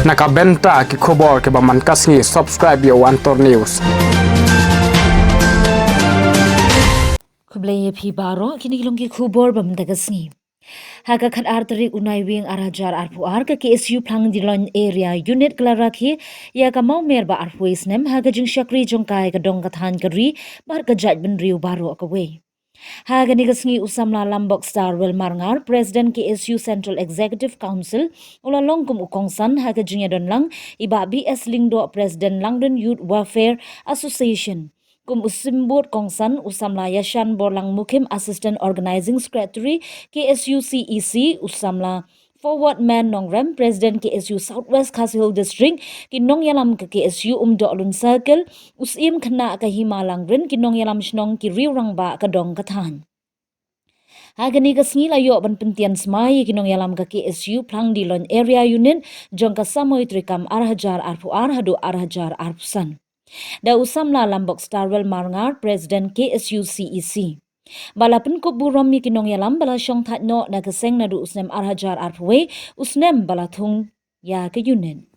Nakabenta ki khobor ke baman kasngi subscribe yo Antor News. Kublai phi baro kini long ki khubor bam dagasngi. Haga khat artri unai wing arajar arpu ar ka KSU plang dilon area unit klaraki ya ka mau mer ba arpuis nem haga jing shakri jong kai ka dong ka than ka ri bar ka jaj ben riu baro ka we. Haga nigasngi usamla lambok star wel marngar president KSU Central Executive Council ula longkum ukongsan haga jing don lang iba BS Lingdo President Langdon Youth Welfare Association. Kum usimbut kongsan usamla Yashan Borlang Mukim Assistant Organizing Secretary KSU CEC usamla Forward Man Nongrem President KSU Southwest Khasi District kinong yalam ke KSU Dolun Circle usim khna ka Himalangrin kinong yalam shnong ki riurang ba ka dong kathan. Hagani ka sngi layo ban pentian smai kinong yalam ka KSU plang dilon area unit jong ka samoy trikam arhajar arpu arhadu arhajar arpusan. Da usamla lambok starwell marngar President KSU CEC. Balapun ko burom mi kinong yalam bala syong that no na kaseng na du usnem arhajar arpwe usnem balathung ya ke unit.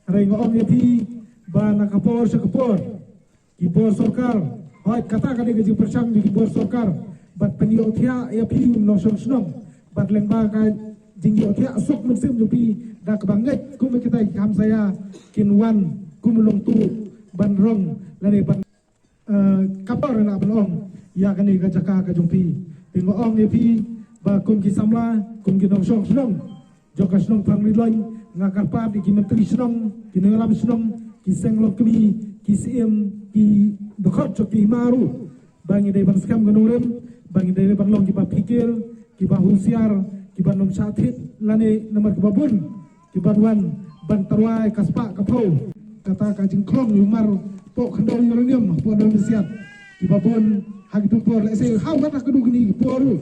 Ring ong yapi ba nakapor sa kapor. Kibor sorkar. Hoy kata kani gaji persang di kibor sorkar. Bat penyo thia yapi no song snong. Bat lengba ka jingyo thia sok musim jupi da kabanget kum kita kam saya kinwan kumulong tu banrong lani ban kapor na balong ya kani ka jaka ka jumpi tingo ong yapi ba kum ki samla kum ki dong song snong joka snong pangli loy ngakapa di menteri snong ki ngalam snong ki senglok kami ki sim ki dokot choki maru bangi dai ban skam ganurem bangi dai ban long ki ba pikir ki ba husiar ki ba nom sathit lani nomor ki babun ki ban ban tarwai kaspa kapau kata kajing klong lumar pok khandor uranium po don siat ki babon hagi tu por lese how kata kedu gini poru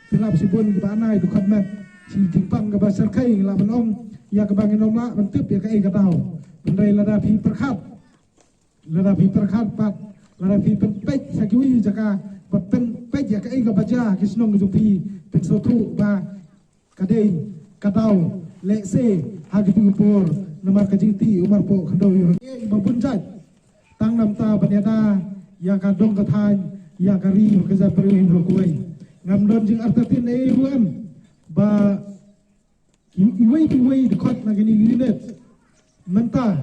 tilap si bon ki banai tu khatmat si jingpang ka basar kai la banong ya ka bangin omla bentip ya kai ka tau bendai lada pi perkhat pat lada pi pek sakiwi jaka baten pek ya kai ka baja kisnong ju pi pen sotu ba kadei ka tau lese hagi tu por nomor kajingti umar po khandau babun jat tang nam ta banyada ya ka dong ka than ya ka ri ka za perui rokoi ngam don jing artatin e ruan ba iwei de khot na gini unit menta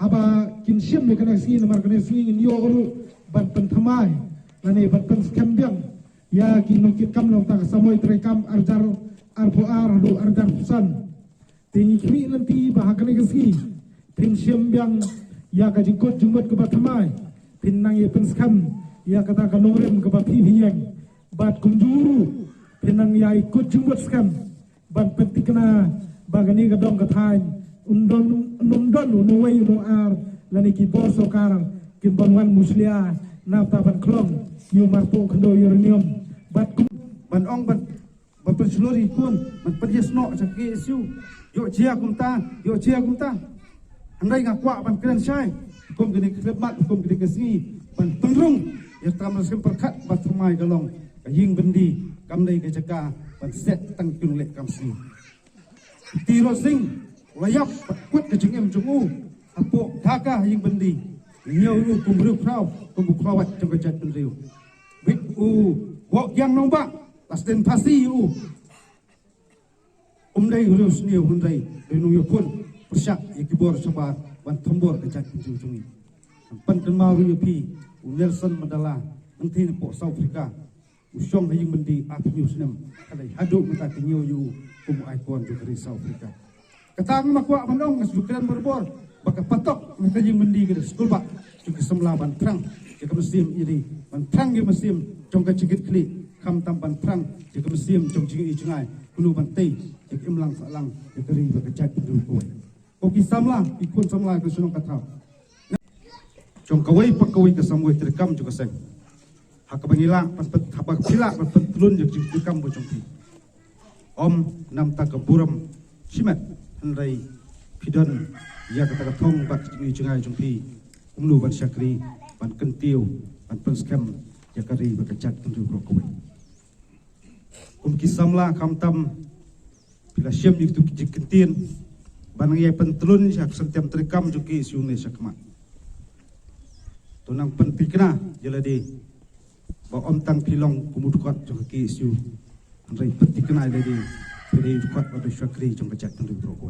haba kin sim ne kana si nomor kana si ni yo ru ban pen thamai lani ban pen skam biang ya kin nokit kam long ta samoy trekam arjar arpo ar do arjar pusan tingi kri nanti bahagane kasi tin siam yang ya ka jingkot jumbat ke batamai tin nang ye penskam ya kata kanorem ke bapi hiyang bat kumjuru tin nang ya ikut jumbat skam ban pentikna bagani ka dong ka thain undon unway no ar lani ki borso karang kin banwan muslia nafta ban klong yu marpo khndo uranium bat ban ong ban penslori kun ban perjesno sa KSU yo chia kumta andai ngakwa ban kren sai kum gini klemat kum gini kesini ban pengrung ya tamas kem perkat bat semai galong kaying bendi kamdai ke jaka ban set tang tung lek kamsi tiro sing layap kut ke jengem jungu apo dhaka ying bendi nyau u kumru krau kumbuklawat jengajat penriu bit u wok yang nombak lasten pasti u umdai urus ni hundai denu yakun persyak yakibor sabar ban tombor kejat jungi pan kenmau yupi Nelson Mandela nanti po South Africa usyong haying bendi api usnem kadai hadu mata kenyo yu kum ikon ju dari South Africa katang makwa mandong ngasukran berbor baka patok ngajing bendi ke skul bak juga semla ban trang jika musim ini ban trang ge musim jong ka cigit kli kam tam ban trang jika musim jong cigi cengai kunu ban tei ikim lang salang dikeri berkejat dulu kowe koki samla ikun samla ke sunong katau jong kawai pakawai ke samoi terekam juga seng hak bangila pat habak sila pat tulun je terekam bo jong om nam ta keburam simet handai pidon ya kata thong bak jingi jengai jong pi umlu ban syakri ban kentiu ban penskam ya kari berkejat dulu kowe kum kisamla kam tam bila siam itu kentin Banang ia pentelun syak sentiam terikam juki isu ni syakmat. Tunang pentikna jeladi ba om tang pilong kumudukot juki isu. Andai pentikna jeladi pedi dukot ba syakri jong kacak tendu proko.